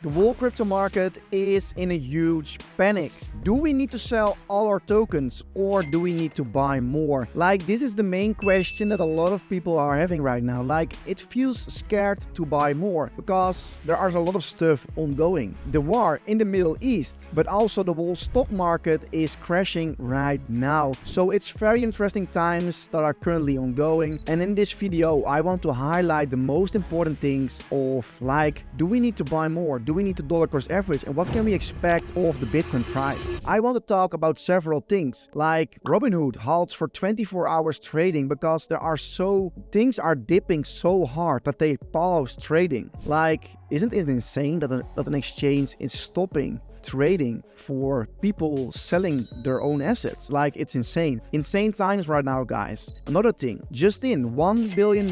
The whole crypto market is in a huge panic. Do we need to sell all our tokens or do we need to buy more? Like, this is the main question that a lot of people are having right now. Like, it feels scared to buy more because there are a lot of stuff ongoing. The war in the Middle East, but also the whole stock market is crashing right now. So it's very interesting times that are currently ongoing. And in this video, I want to highlight the most important things of, like, do we need to buy more? Do we need to dollar cost average? And what can we expect of the Bitcoin price? I want to talk about several things, like Robinhood halts for 24 hours trading because things are dipping so hard that they pause trading. Like, isn't it insane that an exchange is stopping trading for people selling their own assets? Like, it's insane. Insane times right now, guys. Another thing, just in $1 billion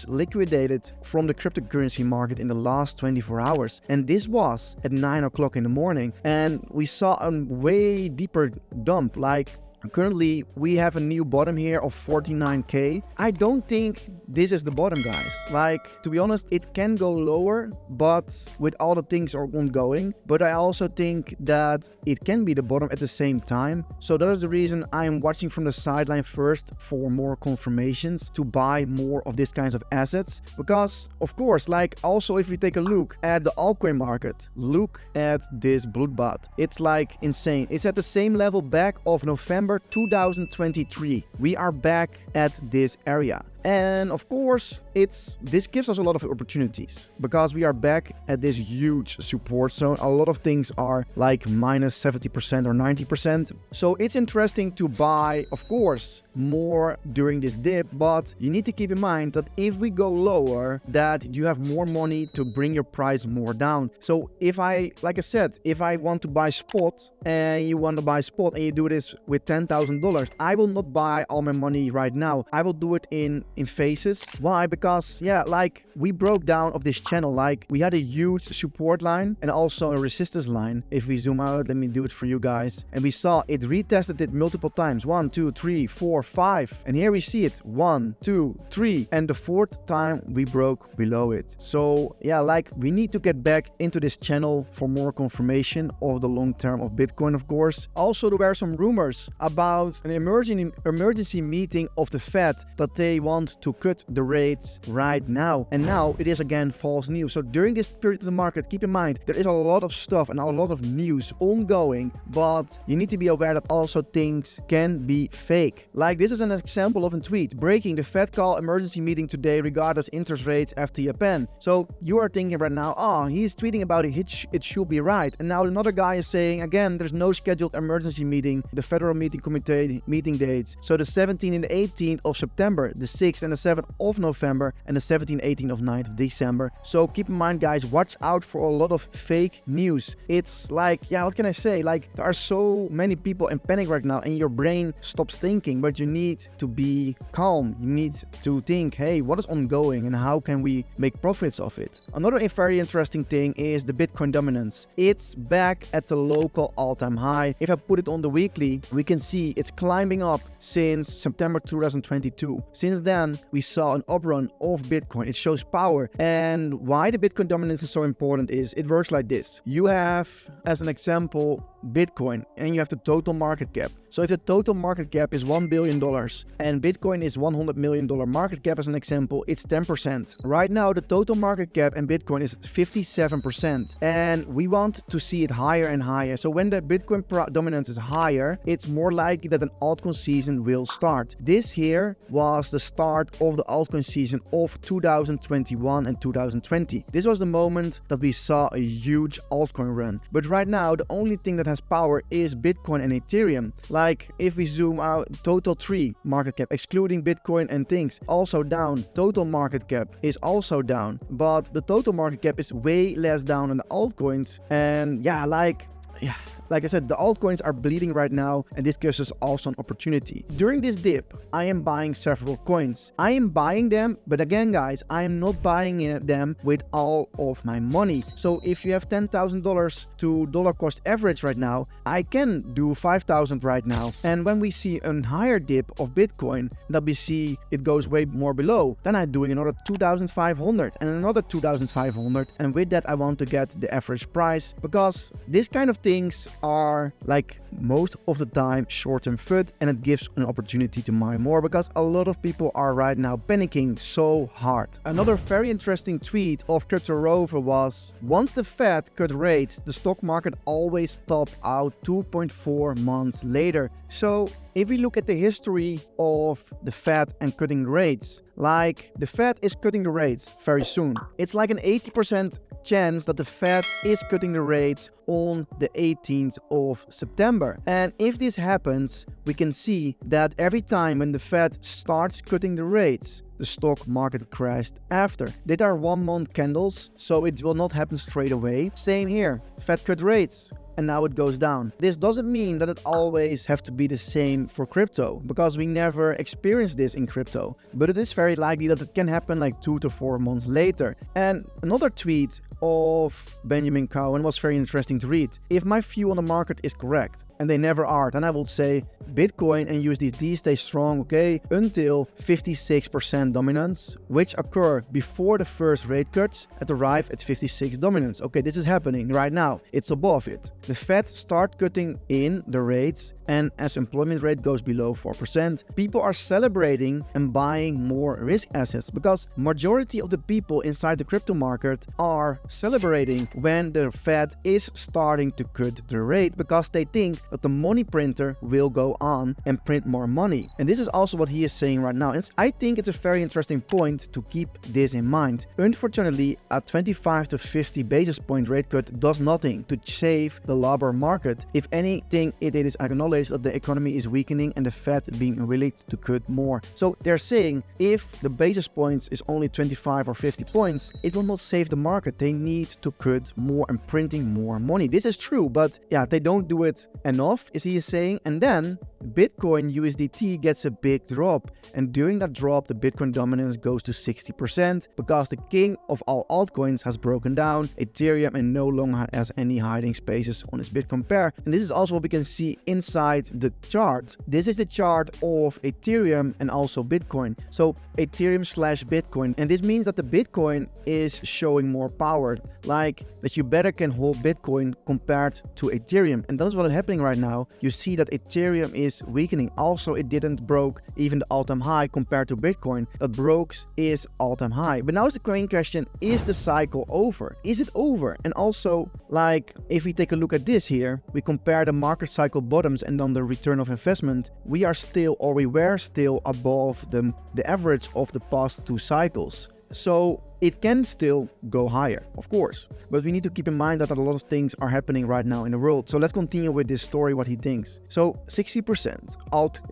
liquidated from the cryptocurrency market in the last 24 hours. And this was at 9 o'clock in the morning. And we saw a way deeper dump. Like, currently, we have a new bottom here of 49k. I don't think this is the bottom, guys. Like, to be honest, it can go lower, but with all the things are ongoing. But I also think that it can be the bottom at the same time. So that is the reason I'm watching from the sideline first for more confirmations to buy more of these kinds of assets. Because, of course, like, also if we take a look at the altcoin market, look at this bloodbath. It's like insane. It's at the same level back of November 2023. We are back at this area. And of course, this gives us a lot of opportunities because we are back at this huge support zone. A lot of things are like minus 70% or 90%. So it's interesting to buy, of course, more during this dip, but you need to keep in mind that if we go lower, that you have more money to bring your price more down. So like I said, if I want to buy spot and you want to buy spot and you do this with $10,000, I will not buy all my money right now. I will do it in phases. Why? Because, yeah, like, we broke down of this channel. Like, we had a huge support line and also a resistance line. If we zoom out, let me do it for you guys. And we saw it retested it multiple times. 1, 2, 3, 4, 5. And here we see it 1, 2, 3. And the fourth time we broke below it. So yeah, like, we need to get back into this channel for more confirmation of the long term of Bitcoin, of course. Also, there were some rumors about an emergency meeting of the Fed that they want to cut the rates right now. And now it is again false news. So during this period of the market, keep in mind, there is a lot of stuff and a lot of news ongoing, but you need to be aware that also things can be fake. Like, this is an example of a tweet. Breaking: the Fed call emergency meeting today regardless interest rates after Japan. So you are thinking right now, oh, he's tweeting about it, it should be right. And now another guy is saying, again, there's no scheduled emergency meeting, the Federal Meeting Committee meeting dates. So the 17th and the 18th of September, the 6th and the 7th of November, and the 17th, 18th of 9th of December. So keep in mind, guys, watch out for a lot of fake news. It's like, yeah, what can I say? Like, there are so many people in panic right now and your brain stops thinking, but you need to be calm. You need to think, hey, what is ongoing and how can we make profits of it? Another very interesting thing is the Bitcoin dominance. It's back at the local all-time high. If I put it on the weekly, we can see it's climbing up since September 2022. Since then, we saw an uprun of Bitcoin. It shows power. And why the Bitcoin dominance is so important is it works like this. You have, as an example, Bitcoin, and you have the total market cap. So if the total market cap is $1 billion and Bitcoin is $100 million market cap, as an example, it's 10%. Right now, the total market cap and Bitcoin is 57%. And we want to see it higher and higher. So when the Bitcoin dominance is higher, it's more likely that an altcoin season will start. This here was the start of the altcoin season of 2021 and 2020. This was the moment that we saw a huge altcoin run. But right now, the only thing that has power is Bitcoin and Ethereum. Like, if we zoom out, total 3 market cap, excluding Bitcoin and things, also down. Total market cap is also down, but the total market cap is way less down than the altcoins. And yeah, like I said, the altcoins are bleeding right now, and this gives us also an opportunity. During this dip, I am buying several coins. I am buying them, but again, guys, I am not buying them with all of my money. So if you have $10,000 to dollar cost average right now, I can do 5,000 right now. And when we see a higher dip of Bitcoin, that we see it goes way more below, then I'm doing another 2,500 and another 2,500. And with that, I want to get the average price, because this kind of things are like most of the time short-term FUD, and it gives an opportunity to mine more, because a lot of people are right now panicking so hard. Another very interesting tweet of Crypto Rover was, once the Fed cut rates, the stock market always topped out 2.4 months later. So if we look at the history of the Fed and cutting rates, like the Fed is cutting the rates very soon. It's like an 80% chance that the Fed is cutting the rates on the 18th of September. And if this happens, we can see that every time when the Fed starts cutting the rates, the stock market crashed after. These are 1 month candles, so it will not happen straight away. Same here, Fed cut rates, and now it goes down. This doesn't mean that it always have to be the same for crypto, because we never experienced this in crypto, but it is very likely that it can happen like 2 to 4 months later. And another tweet of Benjamin Cowen was very interesting to read. If my view on the market is correct, and they never are, then I will say Bitcoin and USDT stay strong, okay, until 56% dominance, which occur before the first rate cuts and arrive at 56 dominance. Okay, this is happening right now. It's above it. The Fed start cutting in the rates, and as employment rate goes below 4%, people are celebrating and buying more risk assets, because majority of the people inside the crypto market are celebrating when the Fed is starting to cut the rate, because they think that the money printer will go on and print more money. And this is also what he is saying right now. And I think it's a very interesting point to keep this in mind. Unfortunately, a 25 to 50 basis point rate cut does nothing to save the labor market. If anything, it is acknowledged that the economy is weakening and the Fed being willing to cut more. So they're saying if the basis points is only 25 or 50 points, it will not save the market. They need to cut more and printing more money. This is true, but yeah, they don't do it enough, as he is saying. And then Bitcoin USDT gets a big drop, and during that drop the Bitcoin dominance goes to 60%, because the king of all altcoins has broken down, Ethereum, and no longer has any hiding spaces on its Bitcoin pair. And this is also what we can see inside the chart. This is the chart of Ethereum and also Bitcoin. So Ethereum slash Bitcoin, and this means that the Bitcoin is showing more power, like that you better can hold Bitcoin compared to Ethereum. And that's what is happening right now. You see that Ethereum is weakening. Also, it didn't broke even the all-time high compared to Bitcoin. That broke is all-time high. But now is the main question, is the cycle over? Is it over? And also, like, if we take a look at this here, we compare the market cycle bottoms and then the return of investment, we are still, or we were still above the average of the past 2 cycles. So it can still go higher, of course, but we need to keep in mind that a lot of things are happening right now in the world. So let's continue with this story, what he thinks. So 60%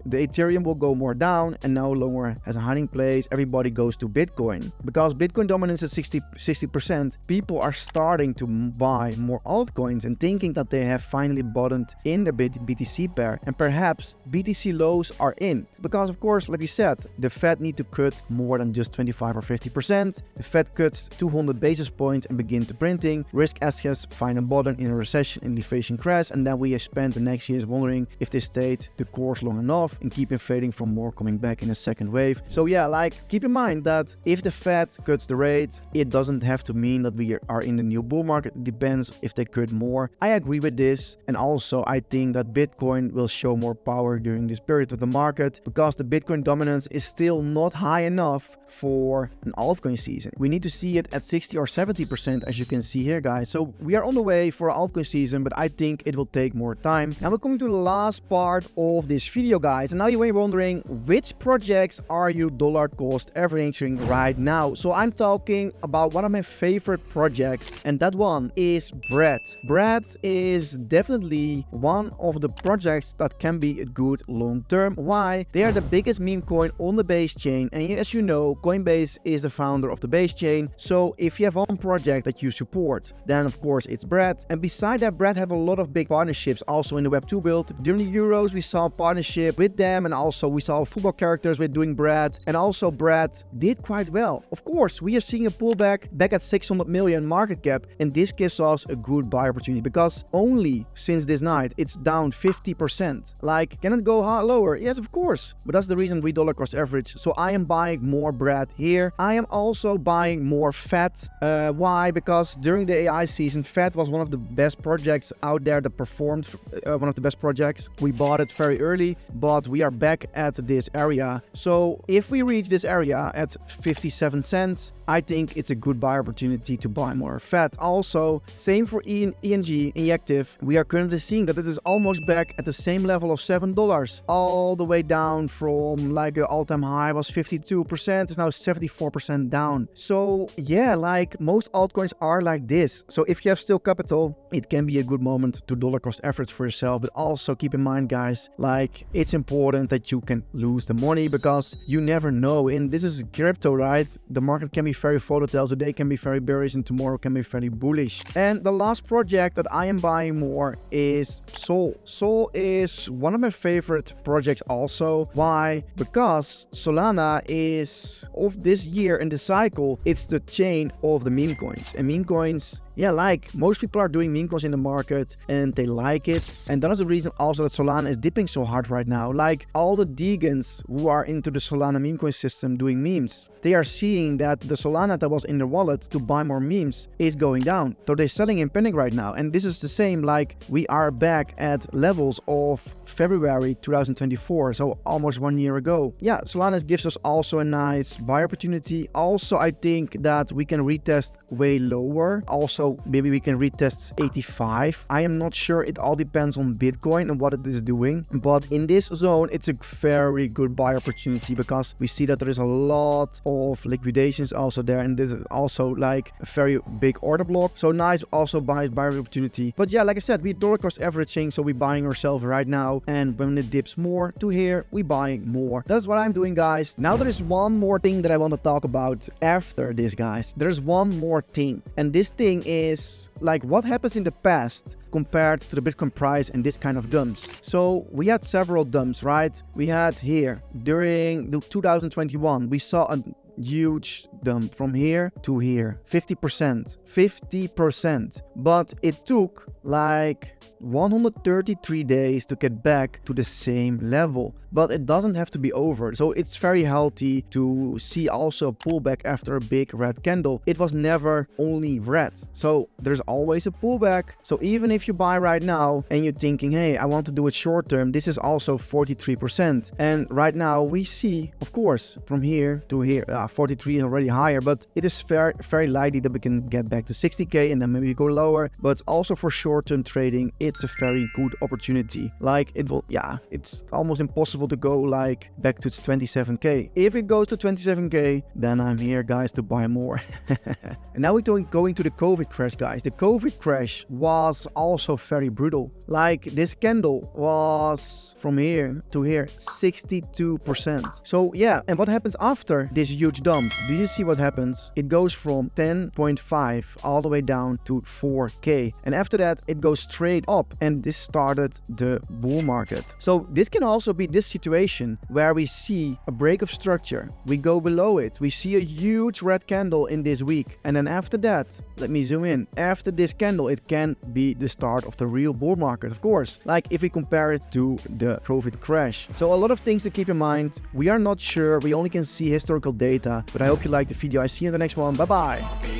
the Ethereum will go more down and no longer has a hiding place. Everybody goes to Bitcoin, because Bitcoin dominance is 60%. People are starting to buy more altcoins and thinking that they have finally bottomed in the BTC pair, and perhaps BTC lows are in, because of course, like we said, the Fed need to cut more than just 25 or 50%. The Fed cuts 200 basis points and begin to printing. Risk assets find a bottom in a recession and inflation crash, and then we have spent the next years wondering if they stayed the course long enough and keep inflating from more coming back in a second wave. So yeah, like, keep in mind that if the Fed cuts the rate, it doesn't have to mean that we are in the new bull market. It depends if they cut more. I agree with this, and also I think that Bitcoin will show more power during this period of the market, because the Bitcoin dominance is still not high enough for an altcoin season. We need to see it at 60 or 70%, as you can see here, guys. So we are on the way for altcoin season, but I think it will take more time. Now we're coming to the last part of this video, guys, and now you may be wondering, which projects are you dollar cost averaging right now? So I'm talking about one of my favorite projects, and that one is Bread. Bread is definitely one of the projects that can be good long term. Why? They are the biggest meme coin on the Base chain, and as you know, Coinbase is the founder of the Base this chain. So if you have one project that you support, then of course it's Brad. And beside that, Brad have a lot of big partnerships also in the Web2 build. During the Euros, we saw a partnership with them, and also we saw football characters with doing Brad. And also Brad did quite well. Of course, we are seeing a pullback back at 600 million market cap, and this gives us a good buy opportunity because only since this night it's down 50%. Like, can it go lower? Yes, of course, but that's the reason we dollar cost average. So I am buying more Brad here. I am also buying more FAT. Why? Because during the AI season, FAT was one of the best projects out there that performed, one of the best projects. We bought it very early, but we are back at this area. So if we reach this area at 57 cents, I think it's a good buy opportunity to buy more FAT. Also, same for ENG, Injective. We are currently seeing that it is almost back at the same level of $7, all the way down from like the all-time high was 52%, it's now 74% down. So yeah, like most altcoins are like this. So if you have still capital, it can be a good moment to dollar cost average for yourself. But also keep in mind, guys, like it's important that you can lose the money because you never know. And this is crypto, right? The market can be very volatile. Today can be very bearish and tomorrow can be very bullish. And the last project that I am buying more is Sol. Sol is one of my favorite projects also. Why? Because Solana is, of this year in the cycle, it's the chain of the meme coins. And meme coins, yeah, like most people are doing meme coins in the market and they like it. And that is the reason also that Solana is dipping so hard right now. Like all the Degans who are into the Solana meme coin system doing memes, they are seeing that the Solana that was in their wallet to buy more memes is going down. So they're selling in panic right now. And this is the same, like we are back at levels of February 2024, so almost 1 year ago. Yeah, Solana gives us also a nice buy opportunity. Also, I think that we can retest way lower. Also, maybe we can retest 85. I am not sure. It all depends on Bitcoin and what it is doing. But in this zone, it's a very good buy opportunity because we see that there is a lot of liquidations also there. And this is also like a very big order block. So nice also buy opportunity. But yeah, like I said, we dollar cost averaging. So we're buying ourselves right now. And when it dips more to here, we buying more. That's what I'm doing, guys. Now there is one more thing that I want to talk about after this, guys. There's one more thing. And this thing is like what happens in the past compared to the Bitcoin price and this kind of dumps. So we had several dumps, right? We had here during the 2021, we saw a huge dump from here to here, 50%, but it took like 133 days to get back to the same level. But it doesn't have to be over. So it's very healthy to see also a pullback after a big red candle. It was never only red. So there's always a pullback. So even if you buy right now and you're thinking, hey, I want to do it short term, this is also 43%. And right now we see, of course, from here to here, 43 is already higher, but it is very likely that we can get back to 60K and then maybe go lower. But also for short-term trading, it's a very good opportunity. Like it will, yeah, it's almost impossible to go like back to 27K. If it goes to 27K, then I'm here, guys, to buy more. And now we're going to the COVID crash, guys. The COVID crash was also very brutal. Like this candle was from here to here, 62%. So yeah, and what happens after this huge dump? Do you see what happens? It goes from 10.5 all the way down to 4K. And after that, it goes straight up, and this started the bull market. So this can also be this situation where we see a break of structure. We go below it. We see a huge red candle in this week. And then after that, let me zoom in. After this candle, it can be the start of the real bull market, of course. Like if we compare it to the COVID crash. So a lot of things to keep in mind. We are not sure. We only can see historical data. But I hope you liked the video. I see you in the next one. Bye-bye.